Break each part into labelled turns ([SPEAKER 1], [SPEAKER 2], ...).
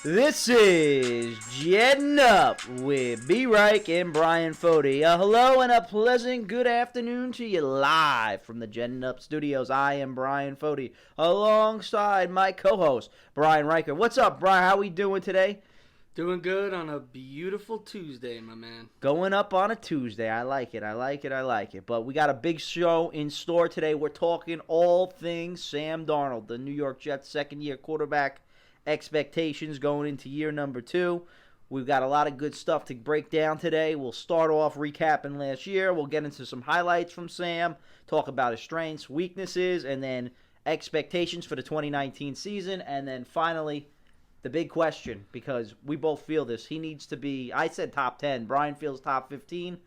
[SPEAKER 1] This is Jetting Up with B-Reich and Bryan Foti. Hello and a pleasant good afternoon to you live from the Jetting Up studios. I am Bryan Foti alongside my co-host, Bryan Riker. What's up, Bryan? How we doing today?
[SPEAKER 2] Doing good on a beautiful Tuesday, my man.
[SPEAKER 1] Going up on a Tuesday. I like it. But we got a big show in store today. We're talking all things Sam Darnold, the New York Jets second-year quarterback. Expectations going into year number 2. We've got a lot of good stuff to break down today. We'll start off recapping last year. We'll get into some highlights from Sam, talk about his strengths, weaknesses, and then expectations for the 2019 season. And then finally, the big question, because we both feel this. He needs to be, I said top 10. Bryan feels top 15.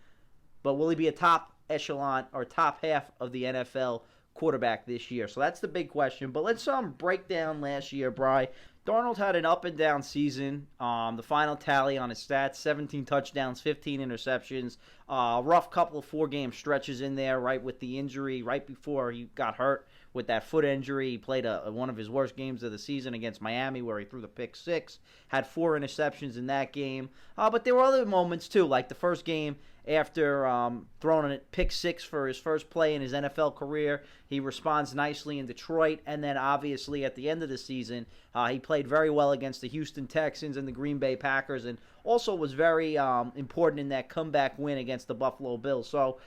[SPEAKER 1] But will he be a top echelon or top half of the NFL quarterback this year? So that's the big question. But let's break down last year, Bri. Darnold had an up-and-down season. The final tally on his stats, 17 touchdowns, 15 interceptions. Rough couple of four-game stretches in there, right, with the injury right before he got hurt with that foot injury. He played one of his worst games of the season against Miami where he threw the pick six, had 4 interceptions in that game. But there were other moments, too, like the first game after throwing a pick six for his first play in his NFL career. He responds nicely in Detroit, and then obviously at the end of the season, he played very well against the Houston Texans and the Green Bay Packers, and also was very important in that comeback win against the Buffalo Bills. So,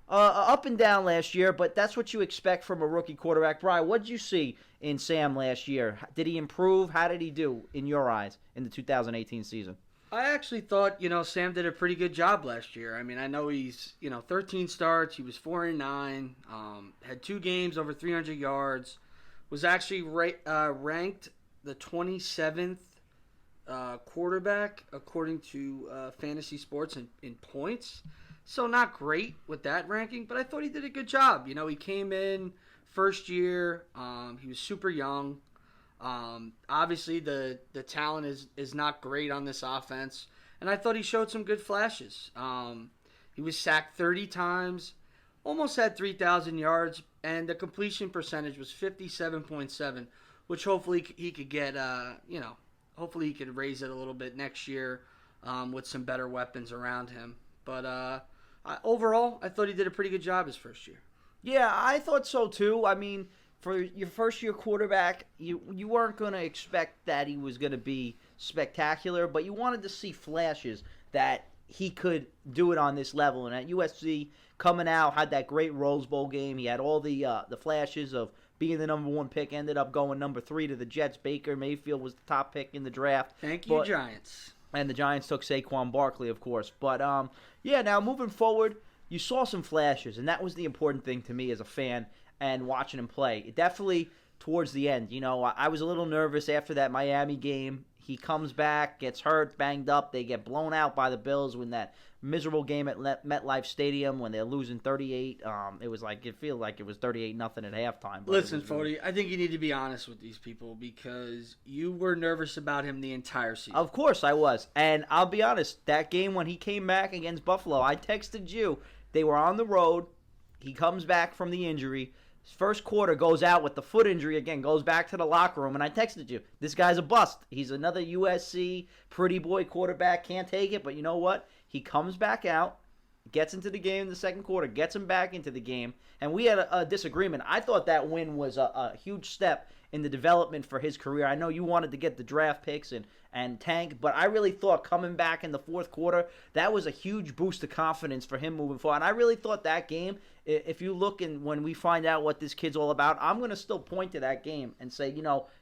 [SPEAKER 1] up and down last year, but that's what you expect from a rookie quarterback. Brian, what did you see in Sam last year? Did he improve? How did he do, in your eyes, in the 2018 season?
[SPEAKER 2] I actually thought, Sam did a pretty good job last year. I mean, I know he's, 13 starts. He was 4-9, had 2 games over 300 yards, was actually ranked the 27th quarterback according to Fantasy Sports in points. So not great with that ranking, but I thought he did a good job. He came in first year. He was super young. Obviously, the talent is not great on this offense, and I thought he showed some good flashes. He was sacked 30 times, almost had 3,000 yards, and the completion percentage was 57.7, which hopefully he could get, hopefully he could raise it a little bit next year with some better weapons around him. But overall, I thought he did a pretty good job his first year.
[SPEAKER 1] Yeah, I thought so too. I mean, for your first-year quarterback, you weren't going to expect that he was going to be spectacular, but you wanted to see flashes that he could do it on this level. And at USC, coming out, had that great Rose Bowl game. He had all the flashes of being the number 1 pick, ended up going number 3 to the Jets. Baker Mayfield was the top pick in the draft.
[SPEAKER 2] Thank you, Giants.
[SPEAKER 1] And the Giants took Saquon Barkley, of course. But, now moving forward, you saw some flashes, and that was the important thing to me as a fan and watching him play. It definitely towards the end. I was a little nervous after that Miami game. He comes back, gets hurt, banged up. They get blown out by the Bills when that miserable game at MetLife Stadium when they're losing 38. It feels like it was 38-0 at halftime.
[SPEAKER 2] Listen, Foti, I think you need to be honest with these people because you were nervous about him the entire season.
[SPEAKER 1] Of course I was. And I'll be honest, that game when he came back against Buffalo, I texted you. They were on the road. He comes back from the injury. First quarter goes out with the foot injury again, goes back to the locker room, and I texted you, this guy's a bust. He's another USC pretty boy quarterback, can't take it, but you know what? He comes back out, gets into the game in the second quarter, gets him back into the game, and we had a disagreement. I thought that win was a huge step in the development for his career. I know you wanted to get the draft picks and tank, but I really thought coming back in the fourth quarter, that was a huge boost of confidence for him moving forward. And I really thought that game, if you look and when we find out what this kid's all about, I'm going to still point to that game and say,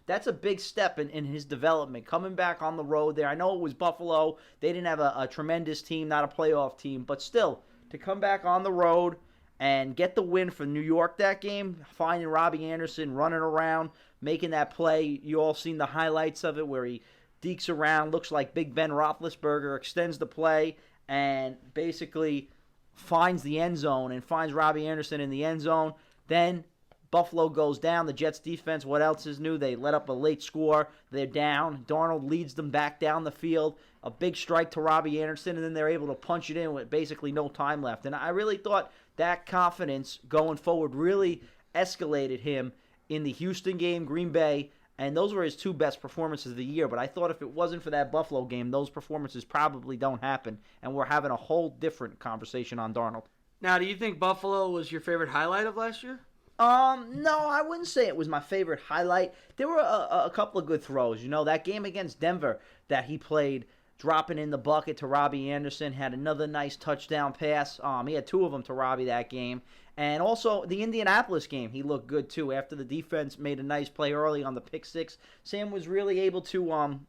[SPEAKER 1] that's a big step in his development, coming back on the road there. I know it was Buffalo. They didn't have a tremendous team, not a playoff team, but still, to come back on the road and get the win for New York that game, finding Robbie Anderson running around, making that play. You all seen the highlights of it where he dekes around, looks like Big Ben Roethlisberger, extends the play, and basically finds the end zone and finds Robbie Anderson in the end zone. Then Buffalo goes down. The Jets defense, what else is new? They let up a late score. They're down. Darnold leads them back down the field. A big strike to Robbie Anderson, and then they're able to punch it in with basically no time left. And I really thought that confidence going forward really escalated him in the Houston game, Green Bay, And those were his 2 best performances of the year. But I thought if it wasn't for that Buffalo game, those performances probably don't happen. And we're having a whole different conversation on Darnold.
[SPEAKER 2] Now, do you think Buffalo was your favorite highlight of last year?
[SPEAKER 1] No, I wouldn't say it was my favorite highlight. There were a couple of good throws. That game against Denver that he played, dropping in the bucket to Robbie Anderson, had another nice touchdown pass. He had 2 of them to Robbie that game. And also the Indianapolis game, he looked good too. After the defense made a nice play early on the pick six, Sam was really able to,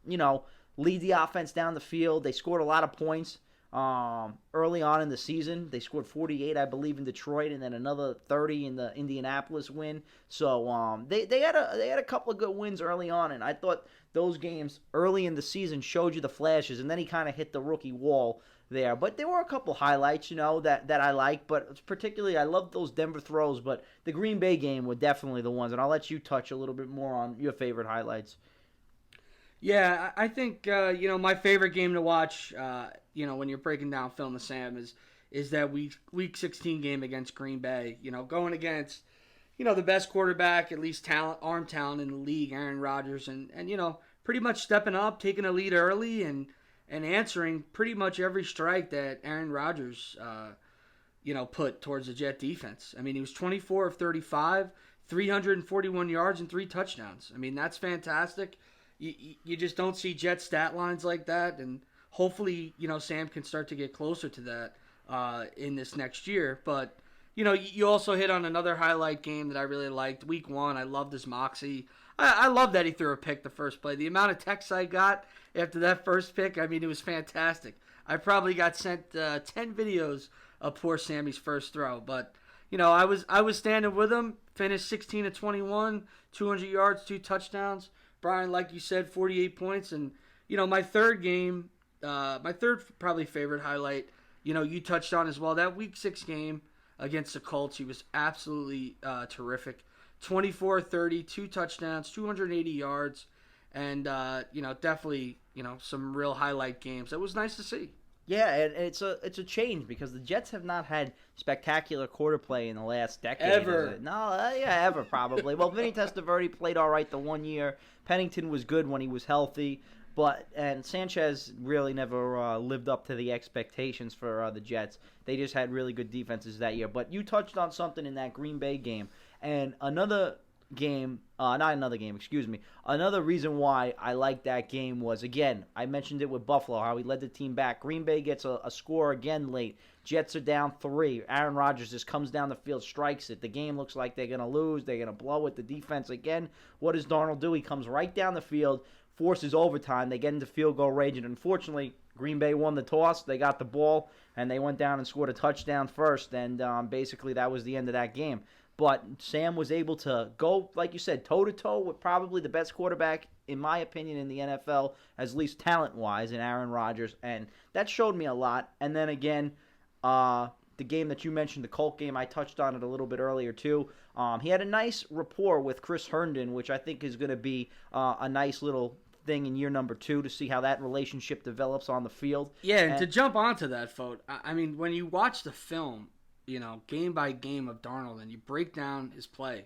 [SPEAKER 1] lead the offense down the field. They scored a lot of points. Early on in the season, they scored 48, I believe, in Detroit, and then another 30 in the Indianapolis win. So they had a couple of good wins early on, and I thought those games early in the season showed you the flashes, and then he kind of hit the rookie wall there. But there were a couple highlights, that I liked, but particularly I loved those Denver throws. But the Green Bay game were definitely the ones, and I'll let you touch a little bit more on your favorite highlights.
[SPEAKER 2] Yeah, I think my favorite game to watch, when you're breaking down film with Sam is that week 16 game against Green Bay. Going against the best quarterback, at least arm talent in the league, Aaron Rodgers, and pretty much stepping up, taking a lead early, and answering pretty much every strike that Aaron Rodgers put towards the Jet defense. I mean, he was 24 of 35, 341 yards and 3 touchdowns. I mean, that's fantastic. You just don't see Jet stat lines like that, and hopefully, Sam can start to get closer to that in this next year. But, you also hit on another highlight game that I really liked. Week 1, I loved his moxie. I love that he threw a pick the first play. The amount of texts I got after that first pick, I mean, it was fantastic. I probably got sent 10 videos of poor Sammy's first throw. But, I was standing with him, finished 16 of 21, 200 yards, 2 touchdowns. Bryan, like you said, 48 points. And, my third game, my third probably favorite highlight, you touched on as well. That Week 6 game against the Colts, he was absolutely terrific. 24-30, 2 touchdowns, 280 yards, and, definitely, some real highlight games. It was nice to see.
[SPEAKER 1] Yeah, and it's a change because the Jets have not had spectacular quarter play in the last decade.
[SPEAKER 2] Ever.
[SPEAKER 1] Ever probably. Well, Vinny Testaverde played all right the 1 year. Pennington was good when he was healthy, and Sanchez really never lived up to the expectations for the Jets. They just had really good defenses that year. But you touched on something in that Green Bay game, and another reason why I liked that game was, again, I mentioned it with Buffalo, how he led the team back. Green Bay gets a score again late. Jets are down 3. Aaron Rodgers just comes down the field, strikes it. The game looks like they're going to lose. They're going to blow it. The defense, again, what does Darnold do? He comes right down the field, forces overtime. They get into field goal range, and unfortunately, Green Bay won the toss. They got the ball, and they went down and scored a touchdown first, and basically that was the end of that game. But Sam was able to go, like you said, toe-to-toe with probably the best quarterback, in my opinion, in the NFL, at least talent-wise, in Aaron Rodgers. And that showed me a lot. And then again, the game that you mentioned, the Colt game, I touched on it a little bit earlier too. He had a nice rapport with Chris Herndon, which I think is going to be a nice little thing in year number 2 to see how that relationship develops on the field.
[SPEAKER 2] Yeah, and to jump onto that, Foti, I mean, when you watch the film, game by game of Darnold, and you break down his play,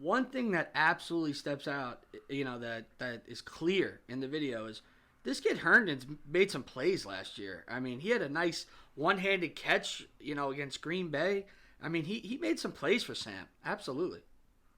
[SPEAKER 2] one thing that absolutely steps out, that is clear in the video is this kid Herndon's made some plays last year. I mean, he had a nice one-handed catch, against Green Bay. I mean, he made some plays for Sam. Absolutely.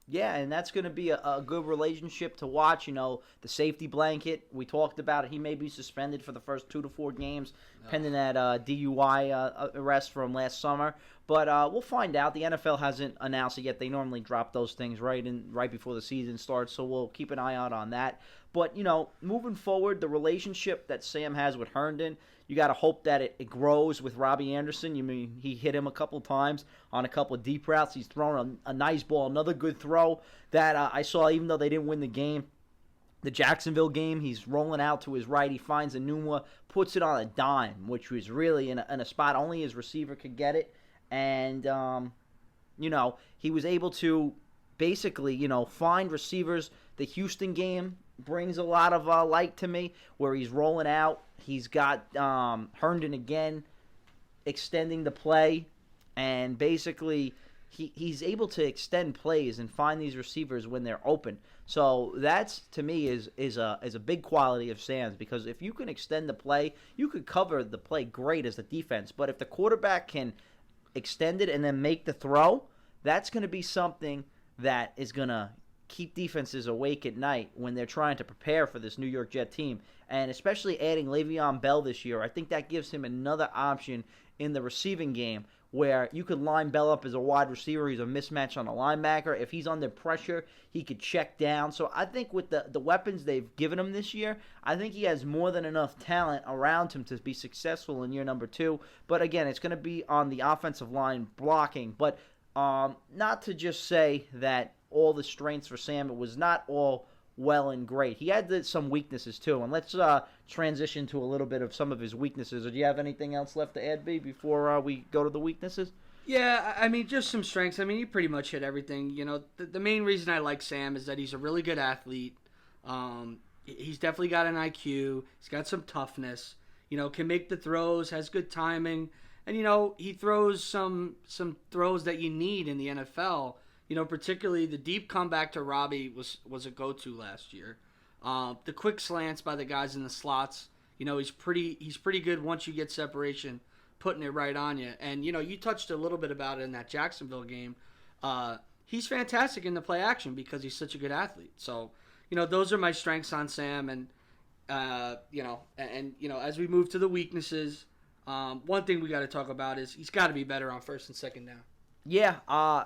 [SPEAKER 1] Yeah, and that's going to be a good relationship to watch. The safety blanket, we talked about it. He may be suspended for the first 2 to 4 games, pending that DUI arrest from last summer. But we'll find out. The NFL hasn't announced it yet. They normally drop those things right before the season starts, so we'll keep an eye out on that. But, moving forward, the relationship that Sam has with Herndon, you got to hope that it grows with Robbie Anderson. He hit him a couple times on a couple of deep routes. He's thrown a nice ball. Another good throw that I saw, even though they didn't win the game. The Jacksonville game, he's rolling out to his right. He finds Enunwa, puts it on a dime, which was really in a spot only his receiver could get it. And, he was able to basically, find receivers. The Houston game brings a lot of light to me, where he's rolling out. He's got Herndon again extending the play, and basically he's able to extend plays and find these receivers when they're open. So that's, to me, is a big quality of Sam's, because if you can extend the play, you could cover the play great as the defense. But if the quarterback can extend it and then make the throw, that's going to be something that is going to keep defenses awake at night when they're trying to prepare for this New York Jet team. And especially adding Le'Veon Bell this year, I think that gives him another option in the receiving game, where you could line Bell up as a wide receiver. He's a mismatch on a linebacker. If he's under pressure, he could check down. So I think with the weapons they've given him this year, I think he has more than enough talent around him to be successful in year number 2. But again, it's going to be on the offensive line blocking. But not to just say that all the strengths for Sam, it was not all well and great. He had some weaknesses too, and let's transition to a little bit of some of his weaknesses. Do you have anything else left to add, B, before we go to the weaknesses?
[SPEAKER 2] Yeah, I mean, just some strengths. I mean, he pretty much hit everything. You know, the main reason I like Sam is that he's a really good athlete. He's definitely got an IQ. He's got some toughness. You know, can make the throws, has good timing, and you know, he throws some throws that you need in the NFL. You know, particularly the deep comeback to Robbie was a go-to last year. The quick slants by the guys in the slots. You know, he's pretty good once you get separation, putting it right on you. And you know, you touched a little bit about it in that Jacksonville game. He's fantastic in the play action because he's such a good athlete. So, you know, those are my strengths on Sam. And you know, as we move to the weaknesses, one thing we got to talk about is he's got to be better on first and second down.
[SPEAKER 1] Yeah.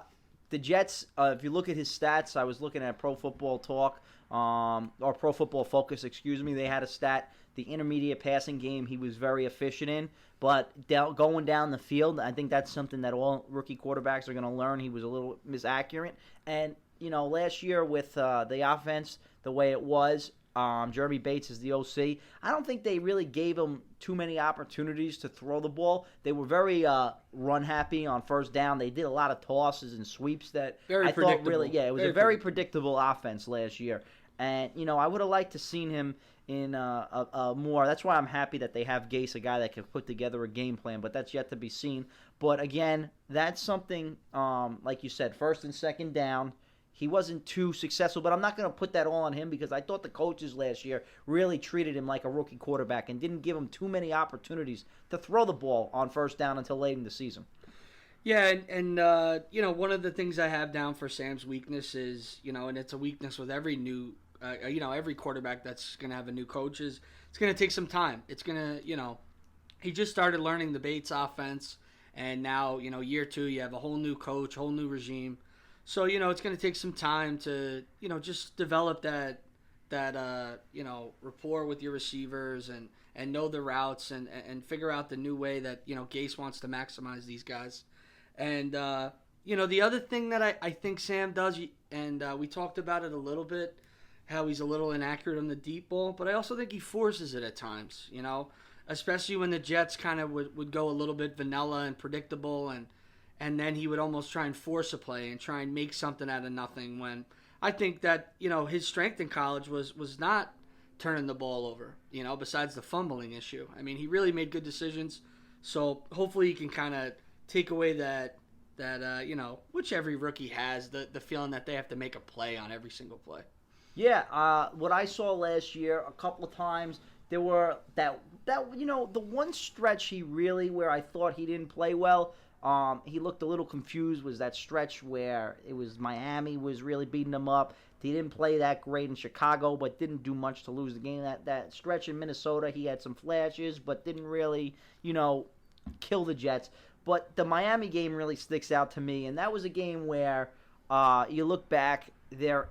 [SPEAKER 1] The Jets, if you look at his stats, I was looking at Pro Football Talk, or Pro Football Focus, excuse me. They had a stat, the intermediate passing game he was very efficient in, but going down the field, I think that's something that all rookie quarterbacks are going to learn. He was a little misaccurate. And, you know, last year with the offense, the way it was, Jeremy Bates is the OC. I don't think they really gave him too many opportunities to throw the ball. They were very run happy on first down. They did a lot of tosses and sweeps that I thought really, it was a very predictable offense last year. And, you know, I would have liked to seen him in a more. That's why I'm happy that they have Gase, a guy that can put together a game plan, but that's yet to be seen. But again, that's something, like you said, first and second down. He wasn't too successful, but I'm not going to put that all on him because I thought the coaches last year really treated him like a rookie quarterback and didn't give him too many opportunities to throw the ball on first down until late in the season.
[SPEAKER 2] Yeah, and you know, one of the things I have down for Sam's weakness is, you know, and it's a weakness with every new, you know, every quarterback that's going to have a new coach, is it's going to take some time. It's going to, you know, he just started learning the Bates offense, and now, you know, year 2, you have a whole new coach, whole new regime. So, you know, it's going to take some time to, you know, just develop that you know, rapport with your receivers and know the routes and figure out the new way that, you know, Gase wants to maximize these guys. And, you know, the other thing that I think Sam does, and we talked about it a little bit, how he's a little inaccurate on the deep ball, but I also think he forces it at times, you know, especially when the Jets kind of would go a little bit vanilla and predictable, and then he would almost try and force a play and try and make something out of nothing, when I think that, you know, his strength in college was not turning the ball over, you know, besides the fumbling issue. I mean, he really made good decisions. So hopefully he can kind of take away that you know, which every rookie has, the feeling that they have to make a play on every single play.
[SPEAKER 1] Yeah, what I saw last year a couple of times, there were that you know, the one stretch he really, where I thought he didn't play well, he looked a little confused, was that stretch where it was Miami was really beating him up. He didn't play that great in Chicago, but didn't do much to lose the game. That stretch in Minnesota, he had some flashes, but didn't really, you know, kill the Jets. But the Miami game really sticks out to me, and that was a game where you look back, they're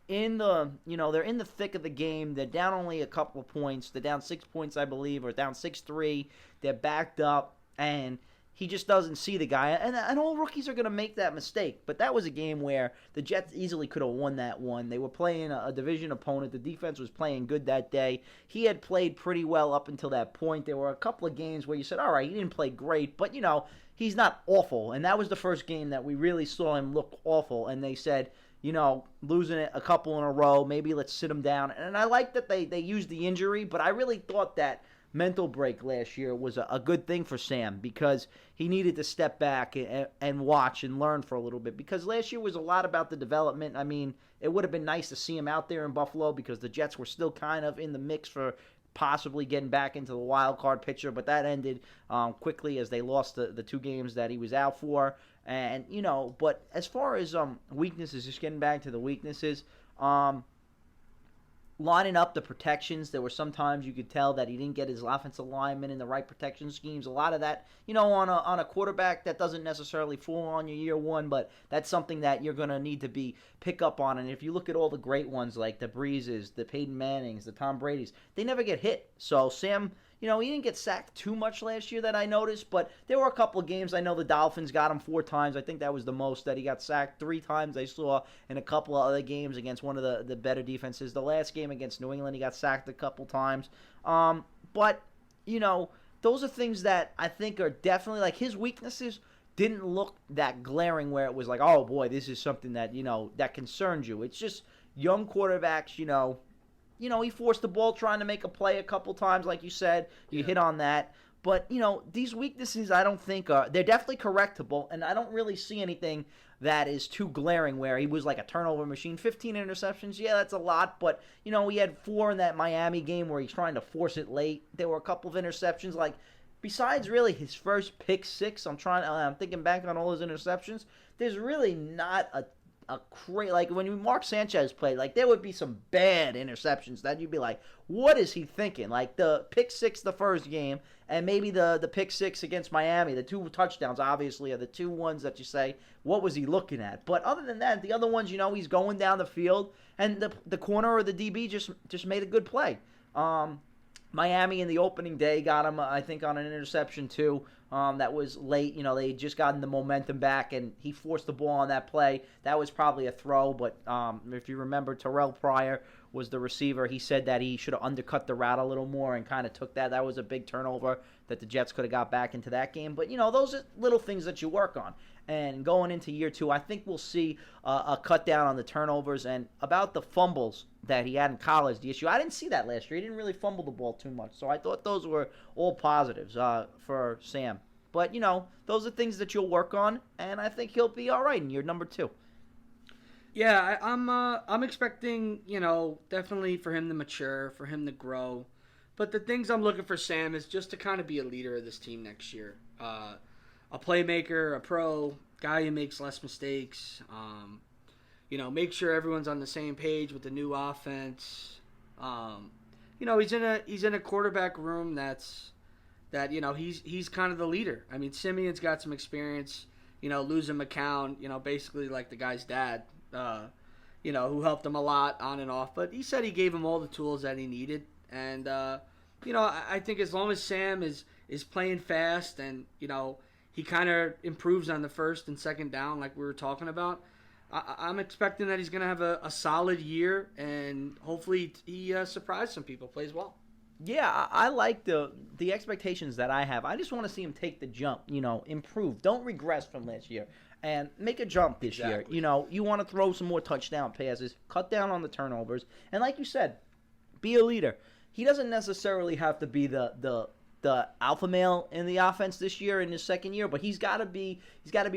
[SPEAKER 1] in the thick of the game. They're down only a couple of points. They're down 6 points, I believe, or down 6-3. They're backed up, and he just doesn't see the guy. And all rookies are going to make that mistake. But that was a game where the Jets easily could have won that one. They were playing a division opponent. The defense was playing good that day. He had played pretty well up until that point. There were a couple of games where you said, all right, he didn't play great, but, you know, he's not awful. And that was the first game that we really saw him look awful. And they said, you know, losing it a couple in a row, maybe let's sit him down. And I like that they used the injury, but I really thought that mental break last year was a good thing for Sam because he needed to step back and watch and learn for a little bit because last year was a lot about the development. I mean, it would have been nice to see him out there in Buffalo because the Jets were still kind of in the mix for possibly getting back into the wild card picture, but that ended quickly as they lost the 2 games that he was out for. And, but as far as weaknesses, just getting back to the weaknesses, lining up the protections, there were some times you could tell that he didn't get his offensive linemen in the right protection schemes. A lot of that, on a quarterback that doesn't necessarily fall on your year one, but that's something that you're going to need to pick up on. And if you look at all the great ones like the Breezes, the Peyton Mannings, the Tom Bradys, they never get hit. So Sam, he didn't get sacked too much last year that I noticed, but there were a couple of games. I know the Dolphins got him 4 times. I think that was the most that he got sacked. 3 times I saw in a couple of other games against one of the better defenses. The last game against New England, he got sacked a couple times. But, those are things that I think are definitely, like, his weaknesses didn't look that glaring where it was like, oh, boy, this is something that, that concerns you. It's just young quarterbacks, he forced the ball trying to make a play a couple times, like you said. You hit on that. But, these weaknesses I don't think they're definitely correctable, and I don't really see anything that is too glaring where he was like a turnover machine. 15 interceptions, yeah, that's a lot, but, he had 4 in that Miami game where he's trying to force it late. There were a couple of interceptions, like, besides really his first pick 6, I'm thinking back on all his interceptions, there's really not a like when Mark Sanchez played, like there would be some bad interceptions that you'd be like, what is he thinking? Like the pick 6 the first game, and maybe the pick 6 against Miami, the 2 touchdowns obviously are the 2 ones that you say, what was he looking at? But other than that, the other ones, he's going down the field, and the corner or the DB just made a good play. Miami in the opening day got him, I think, on an interception too. That was late. They had just gotten the momentum back, and he forced the ball on that play. That was probably a throw, but if you remember, Terrell Pryor was the receiver. He said that he should have undercut the route a little more and kind of took that. That was a big turnover that the Jets could have got back into that game. But, those are little things that you work on. And going into year 2, I think we'll see a cut down on the turnovers. And about the fumbles that he had in college, the issue, I didn't see that last year. He didn't really fumble the ball too much. So I thought those were all positives for Sam. But, those are things that you'll work on, and I think he'll be all right in year number 2.
[SPEAKER 2] Yeah, I'm expecting, definitely for him to mature, for him to grow. But the things I'm looking for Sam is just to kind of be a leader of this team next year. A playmaker, a pro, guy who makes less mistakes. Make sure everyone's on the same page with the new offense. He's in a quarterback room that he's kind of the leader. I mean, Simeon's got some experience. Losing McCown, basically like the guy's dad. Who helped him a lot on and off. But he said he gave him all the tools that he needed. And, I think as long as Sam is playing fast and, he kind of improves on the first and second down like we were talking about, I'm expecting that he's going to have a solid year. And hopefully he surprises some people, plays well.
[SPEAKER 1] Yeah, I like the expectations that I have. I just want to see him take the jump, improve. Don't regress from last year. And make a jump this year. You want to throw some more touchdown passes, cut down on the turnovers, and like you said, be a leader. He doesn't necessarily have to be the alpha male in the offense this year in his second year, but he's got to be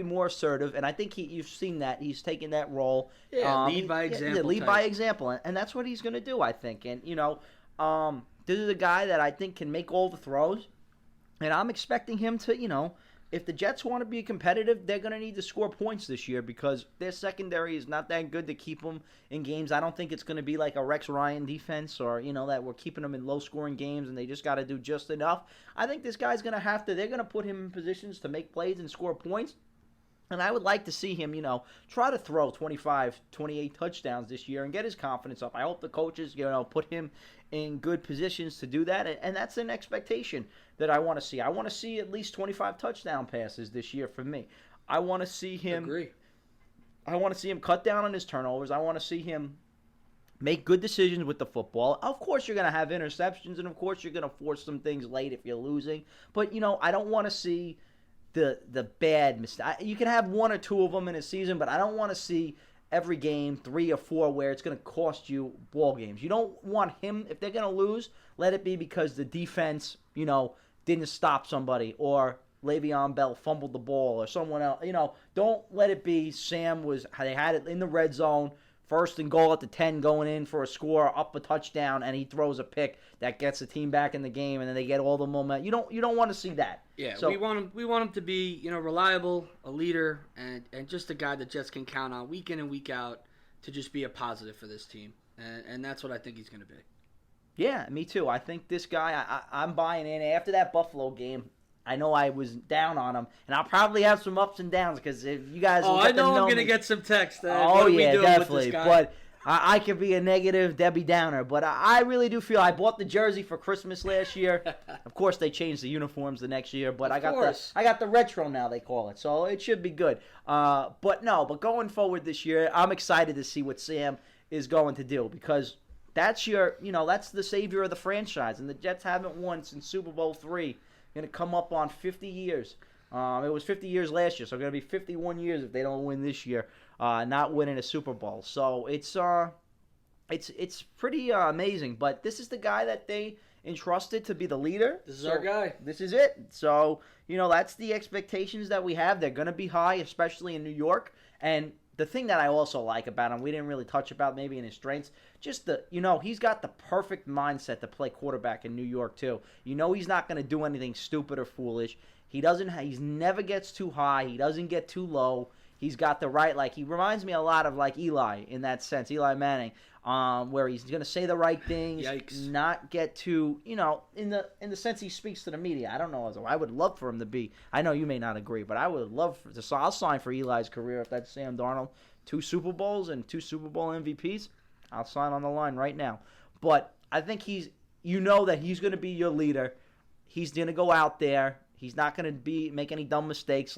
[SPEAKER 1] more assertive, and I think you've seen that he's taken that role.
[SPEAKER 2] Yeah, lead by example.
[SPEAKER 1] Lead by example, and that's what he's going to do, I think. And this is a guy that I think can make all the throws, and I'm expecting him to, if the Jets want to be competitive, they're going to need to score points this year because their secondary is not that good to keep them in games. I don't think it's going to be like a Rex Ryan defense or, that we're keeping them in low-scoring games and they just got to do just enough. I think this guy's going to they're going to put him in positions to make plays and score points. And I would like to see him, try to throw 25, 28 touchdowns this year and get his confidence up. I hope the coaches, put him in good positions to do that. And that's an expectation that I want to see. I want to see at least 25 touchdown passes this year from me. I want to see him.
[SPEAKER 2] Agree.
[SPEAKER 1] I want to see him cut down on his turnovers. I want to see him make good decisions with the football. Of course, you're going to have interceptions, and of course, you're going to force some things late if you're losing. But, I don't want to see the bad mistake. You can have 1 or 2 of them in a season, but I don't want to see every game, 3 or 4, where it's going to cost you ball games. You don't want him, if they're going to lose, let it be because the defense, didn't stop somebody, or Le'Veon Bell fumbled the ball, or someone else. Don't let it be they had it in the red zone, 1st and goal at the 10, going in for a score, up a touchdown, and he throws a pick that gets the team back in the game, and then they get all the momentum. You don't want to see that.
[SPEAKER 2] Yeah,
[SPEAKER 1] so,
[SPEAKER 2] we want him to be, reliable, a leader, and just a guy that Jets can count on week in and week out to just be a positive for this team. And that's what I think he's going to be.
[SPEAKER 1] Yeah, me too. I think this guy, I'm buying in. After that Buffalo game, I know I was down on him, and I'll probably have some ups and downs because if you guys,
[SPEAKER 2] I know I'm going to get some text.
[SPEAKER 1] Oh yeah, definitely. But I could be a negative Debbie Downer, but I really do feel I bought the jersey for Christmas last year. Of course, they changed the uniforms the next year, but I got the retro now, they call it, so it should be good. But going forward this year, I'm excited to see what Sam is going to do, because that's that's the savior of the franchise, and the Jets haven't won since Super Bowl III. Going to come up on 50 years. It was 50 years last year, so it's going to be 51 years if they don't win this year, not winning a Super Bowl. So it's pretty amazing. But this is the guy that they entrusted to be the leader.
[SPEAKER 2] This is our guy.
[SPEAKER 1] This is it. So, that's the expectations that we have. They're going to be high, especially in New York. And the thing that I also like about him, we didn't really touch about maybe in his strengths, just he's got the perfect mindset to play quarterback in New York too. He's not going to do anything stupid or foolish. He never gets too high. He doesn't get too low. He's got the right, he reminds me a lot of Eli in that sense, Eli Manning, where he's going to say the right things,
[SPEAKER 2] Yikes.
[SPEAKER 1] not get too, in the sense he speaks to the media. I don't know. I would love for him to be. I know you may not agree, but I would love I'll sign for Eli's career if that's Sam Darnold. 2 Super Bowls and 2 Super Bowl MVPs. I'll sign on the line right now. But I think that he's going to be your leader. He's going to go out there. He's not going to make any dumb mistakes.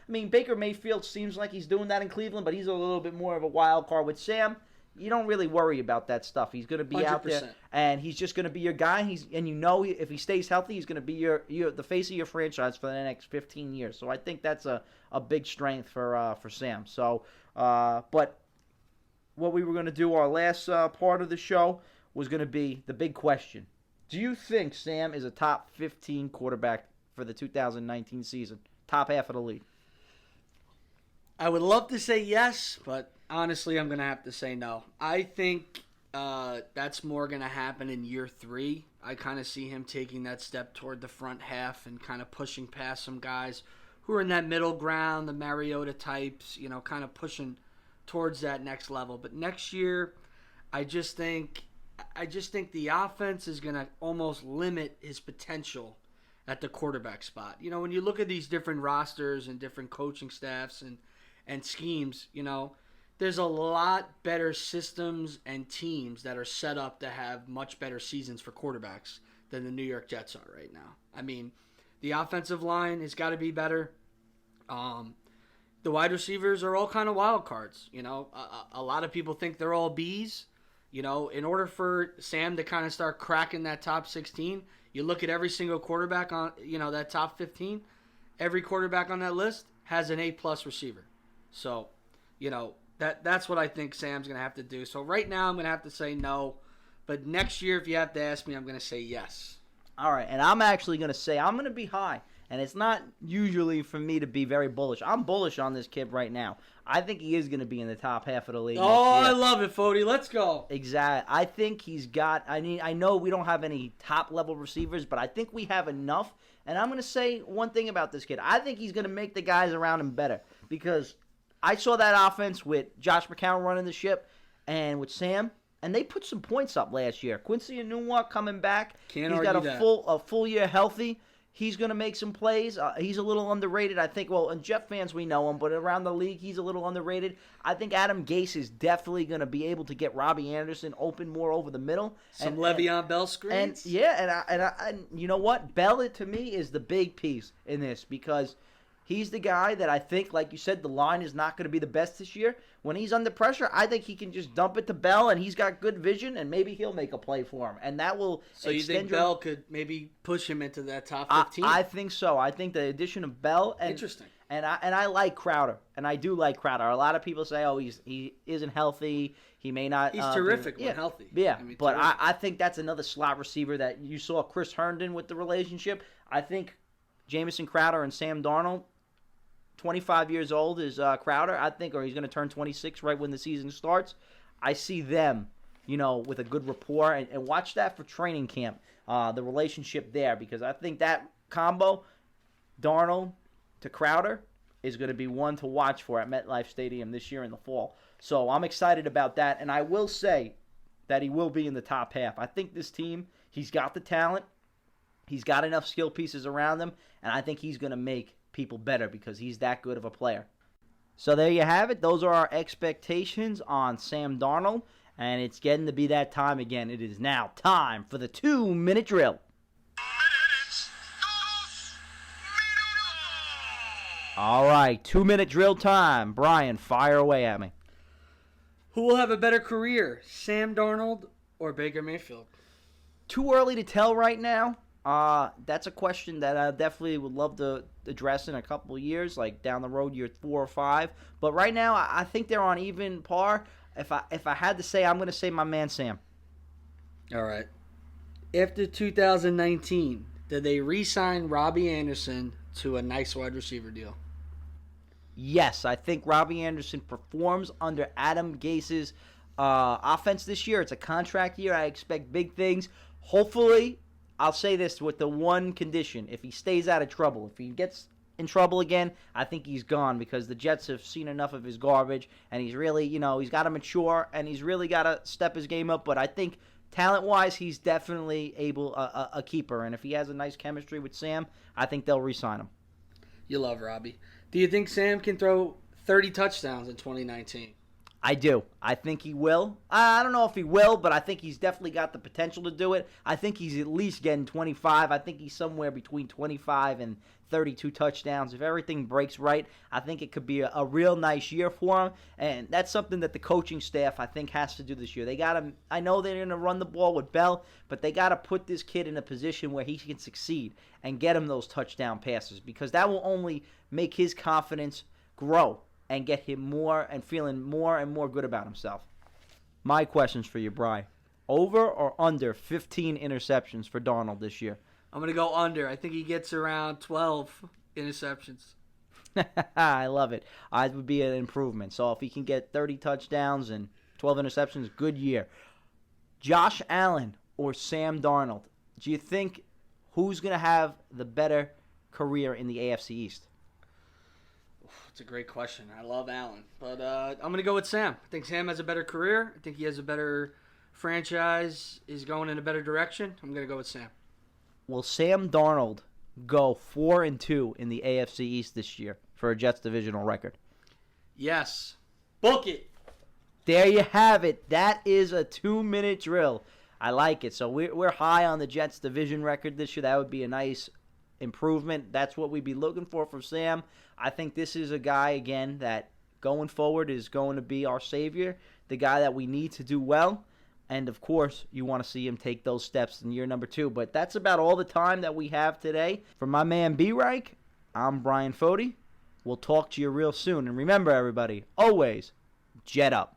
[SPEAKER 1] Baker Mayfield seems like he's doing that in Cleveland, but he's a little bit more of a wild card. With Sam, you don't really worry about that stuff. He's going to be 100%. Out there, and he's just going to be your guy. If he stays healthy, he's going to be the face of your franchise for the next 15 years. So I think that's a big strength for Sam. So, but what we were going to do, our last part of the show, was going to be the big question. Do you think Sam is a top 15 quarterback for the 2019 season? Top half of the league?
[SPEAKER 2] I would love to say yes, but honestly, I'm going to have to say no. I think that's more going to happen in year 3. I kind of see him taking that step toward the front half and kind of pushing past some guys who are in that middle ground, the Mariota types, kind of pushing towards that next level. But next year, I just think the offense is going to almost limit his potential at the quarterback spot. When you look at these different rosters and different coaching staffs and schemes, there's a lot better systems and teams that are set up to have much better seasons for quarterbacks than the New York Jets are right now. The offensive line has got to be better. The wide receivers are all kind of wild cards. A lot of people think they're all Bs. In order for Sam to kind of start cracking that top 16, you look at every single quarterback on, that top 15, every quarterback on that list has an A-plus receiver. So, that's what I think Sam's going to have to do. So right now I'm going to have to say no. But next year, if you have to ask me, I'm going to say yes.
[SPEAKER 1] All right, and I'm actually going to say I'm going to be high. And it's not usually for me to be very bullish. I'm bullish on this kid right now. I think he is going to be in the top half of the league.
[SPEAKER 2] Oh, I love it, Foti. Let's go.
[SPEAKER 1] Exactly. I think he's got – I know we don't have any top-level receivers, but I think we have enough. And I'm going to say one thing about this kid. I think he's going to make the guys around him better, because I saw that offense with Josh McCown running the ship and with Sam, and they put some points up last year. Quincy Enunwa coming back.
[SPEAKER 2] Can't
[SPEAKER 1] he's
[SPEAKER 2] argue
[SPEAKER 1] got a full year healthy. He's going to make some plays. He's a little underrated, I think. Well, in Jet fans, we know him, but around the league, he's a little underrated. I think Adam Gase is definitely going to be able to get Robbie Anderson open more over the middle.
[SPEAKER 2] Some Le'Veon Bell screens.
[SPEAKER 1] And you know what? Bell, to me, is the big piece in this, because he's the guy that I think, like you said, the line is not going to be the best this year. When he's under pressure, I think he can just dump it to Bell, and he's got good vision, and maybe he'll make a play for him. And that will
[SPEAKER 2] So you think Bell could maybe push him into that top 15?
[SPEAKER 1] I think so. I think the addition of Bell.
[SPEAKER 2] Interesting.
[SPEAKER 1] I like Crowder, and I do like Crowder. A lot of people say, "Oh, he isn't healthy. He may not."
[SPEAKER 2] He's terrific when healthy.
[SPEAKER 1] Yeah,
[SPEAKER 2] I mean,
[SPEAKER 1] but I think that's another slot receiver that you saw Chris Herndon with the relationship. I think Jamison Crowder and Sam Darnold, 25 years old is Crowder, I think, or he's going to turn 26 right when the season starts. I see them, with a good rapport, and watch that for training camp, the relationship there, because I think that combo, Darnold to Crowder, is going to be one to watch for at MetLife Stadium this year in the fall. So I'm excited about that, and I will say that he will be in the top half. I think this team, he's got the talent, he's got enough skill pieces around him, and I think he's going to make people better because he's that good of a player. So there you have it. Those are our expectations on Sam Darnold, and it's getting to be that time again. It is now time for the 2-minute drill. All right, 2-minute drill time. Bryan, fire away at me.
[SPEAKER 2] Who will have a better career, Sam Darnold or Baker Mayfield?
[SPEAKER 1] Too early to tell right now. That's a question that I definitely would love to address in a couple of years, like down the road, year 4 or 5. But right now, I think they're on even par. If I had to say, I'm going to say my man Sam.
[SPEAKER 2] All right. After 2019, did they re-sign Robbie Anderson to a nice wide receiver deal?
[SPEAKER 1] Yes, I think Robbie Anderson performs under Adam Gase's offense this year. It's a contract year. I expect big things. Hopefully, I'll say this with the one condition. If he stays out of trouble, if he gets in trouble again, I think he's gone because the Jets have seen enough of his garbage, and he's really, he's got to mature, and he's really got to step his game up. But I think talent-wise, he's definitely a keeper, and if he has a nice chemistry with Sam, I think they'll re-sign him.
[SPEAKER 2] You love Robbie. Do you think Sam can throw 30 touchdowns in 2019?
[SPEAKER 1] I do. I think he will. I don't know if he will, but I think he's definitely got the potential to do it. I think he's at least getting 25. I think he's somewhere between 25 and 32 touchdowns. If everything breaks right, I think it could be a real nice year for him. And that's something that the coaching staff, I think, has to do this year. They got to, I know they're going to run the ball with Bell, but they got to put this kid in a position where he can succeed and get him those touchdown passes, because that will only make his confidence grow and get him more and feeling more and more good about himself. My questions for you, Bryan. Over or under 15 interceptions for Darnold this year?
[SPEAKER 2] I'm going to go under. I think he gets around 12 interceptions.
[SPEAKER 1] I love it. It would be an improvement. So if he can get 30 touchdowns and 12 interceptions, good year. Josh Allen or Sam Darnold? Do you think who's going to have the better career in the AFC East?
[SPEAKER 2] It's a great question. I love Allen. But I'm going to go with Sam. I think Sam has a better career. I think he has a better franchise, is going in a better direction. I'm going to go with Sam.
[SPEAKER 1] Will Sam Darnold go 4-2 in the AFC East this year for a Jets divisional record?
[SPEAKER 2] Yes. Book it.
[SPEAKER 1] There you have it. That is a 2-minute drill. I like it. So we're high on the Jets division record this year. That would be a nice improvement. That's what we'd be looking for Sam. I think this is a guy, again, that going forward is going to be our savior, the guy that we need to do well. And, of course, you want to see him take those steps in year number 2. But that's about all the time that we have today. For my man B-Reich, I'm Bryan Foti. We'll talk to you real soon. And remember, everybody, always jet up.